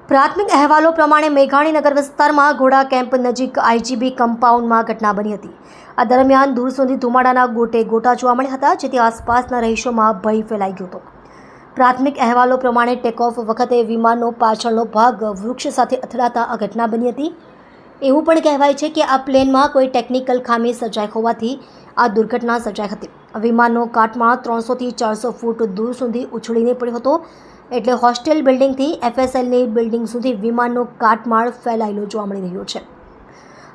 પ્રાથમિક અહેવાલો પ્રમાણે મેઘાણીનગર વિસ્તારમાં ઘોડા કેમ્પ નજીક આઈજીબી કમ્પાઉન્ડમાં ઘટના બની હતી. આ દરમિયાન દૂર સુધી ધુમાડાના ગોટા જોવા મળ્યા હતા, જેથી આસપાસના રહીશોમાં ભય ફેલાઈ ગયો હતો. પ્રાથમિક અહેવાલો પ્રમાણે ટેકઓફ વખતે વિમાનનો પાછળનો ભાગ વૃક્ષ સાથે અથડાતા આ ઘટના બની હતી. એવું પણ કહેવાય છે કે આ પ્લેનમાં કોઈ ટેકનિકલ ખામી સર્જાઈ હોવાથી આ દુર્ઘટના સર્જાઈ હતી. વિમાનનો કાટમાળ 300 થી 400 ફૂટ દૂર સુધી ઉછળીને પડ્યો હતો. એટલે હોસ્ટેલ બિલ્ડિંગથી એફએસએલની બિલ્ડિંગ સુધી વિમાનનો કાટમાળ ફેલાયેલો જોવા મળી રહ્યો છે.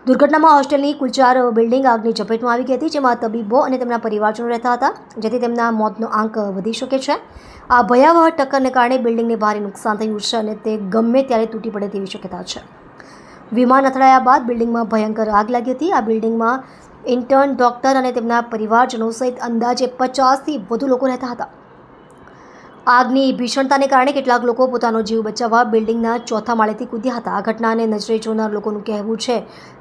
દુર્ઘટનામાં હોસ્ટેલની કુલ 4 બિલ્ડિંગ આગની ઝપેટમાં આવી ગઈ હતી, જેમાં તબીબો અને તેમના પરિવારજનો રહેતા હતા, જેથી તેમના મોતનો આંક વધી શકે છે. આ ભયાવહ ટક્કરને કારણે બિલ્ડિંગને ભારે નુકસાન થયું છે અને તે ગમે ત્યારે તૂટી પડે તેવી શક્યતા છે. વિમાન અથડાયા બાદ બિલ્ડિંગમાં ભયંકર આગ લાગી હતી. આ બિલ્ડિંગમાં ઇન્ટર્ન, ડોક્ટર અને તેમના પરિવારજનો સહિત અંદાજે 50થી વધુ લોકો રહેતા હતા. આગની ભીષણતાને કારણે કેટલાક લોકો પોતાનો જીવ બચાવવા બિલ્ડિંગના 4થા માળેથી કૂદ્યા હતા. આ ઘટનાને નજરે જોનાર લોકોનું કહેવું છે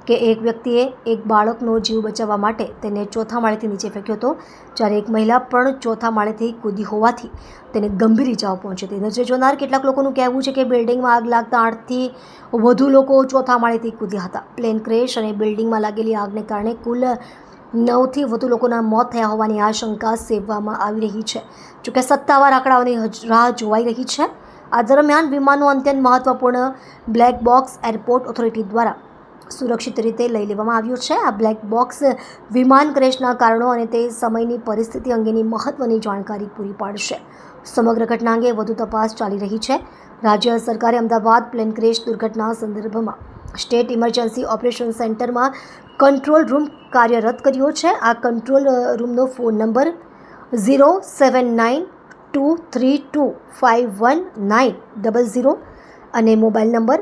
કે એક વ્યક્તિએ એક બાળકનો જીવ બચાવવા માટે તેને 4થા માળેથી નીચે ફેંક્યો હતો, જ્યારે એક મહિલા પણ 4થા માળેથી કૂદી હોવાથી તેને ગંભીર ઇજાઓ પહોંચી હતી. નજરે જોનાર કેટલાક લોકોનું કહેવું છે કે બિલ્ડિંગમાં આગ લાગતા 8થી વધુ લોકો 4થા માળેથી કૂદ્યા હતા. પ્લેન ક્રેશ અને બિલ્ડિંગમાં લાગેલી આગને કારણે કુલ 9થી વધુ લોકોના મોત થયા હોવાની આશંકા સેવવામાં આવી રહી છે. જોકે સત્તાવાર આંકડાઓની રાહ જોવાઈ રહી છે. આ દરમિયાન વિમાનનું અત્યંત મહત્વપૂર્ણ બ્લેક બોક્સ એરપોર્ટ ઓથોરિટી દ્વારા સુરક્ષિત રીતે લઈ લેવામાં આવ્યું છે. આ બ્લેક બોક્સ વિમાન ક્રેશના કારણો અને તે સમયની પરિસ્થિતિ અંગેની મહત્વની જાણકારી પૂરી પાડશે. સમગ્ર ઘટના અંગે વધુ તપાસ ચાલી રહી છે. રાજ્ય સરકારે અમદાવાદ પ્લેન ક્રેશ દુર્ઘટના સંદર્ભમાં સ્ટેટ ઇમરજન્સી ઓપરેશન સેન્ટરમાં કંટ્રોલ રૂમ કાર્યરત કર્યો છે. આ કંટ્રોલ રૂમનો ફોન નંબર 07923251900 અને મોબાઈલ નંબર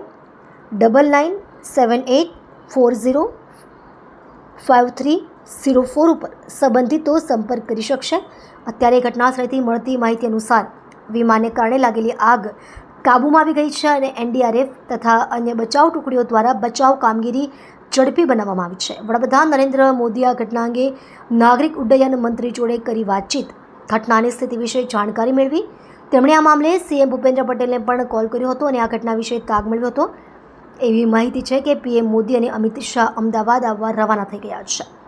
9978405304 ઉપર સંબંધિતો સંપર્ક કરી શકશે. અત્યારે ઘટનાસ્થળેથી મળતી માહિતી અનુસાર વિમાનને કારણે લાગેલી આગ કાબૂમાં આવી ગઈ છે અને એનડીઆરએફ તથા અન્ય બચાવ ટુકડીઓ દ્વારા બચાવ કામગીરી ઝડપી બનાવવામાં આવી છે. વડાપ્રધાન નરેન્દ્ર મોદી આ ઘટના અંગે નાગરિક ઉડ્ડયન મંત્રી જોડે કરી વાતચીત. ઘટનાની સ્થિતિ વિશે જાણકારી મેળવી. તેમણે આ મામલે સીએમ ભૂપેન્દ્ર પટેલને પણ કોલ કર્યો હતો અને આ ઘટના વિશે તાગ મળ્યો હતો. એવી માહિતી છે કે પીએમ મોદી અને અમિત શાહ અમદાવાદ આવવા રવાના થઈ ગયા છે.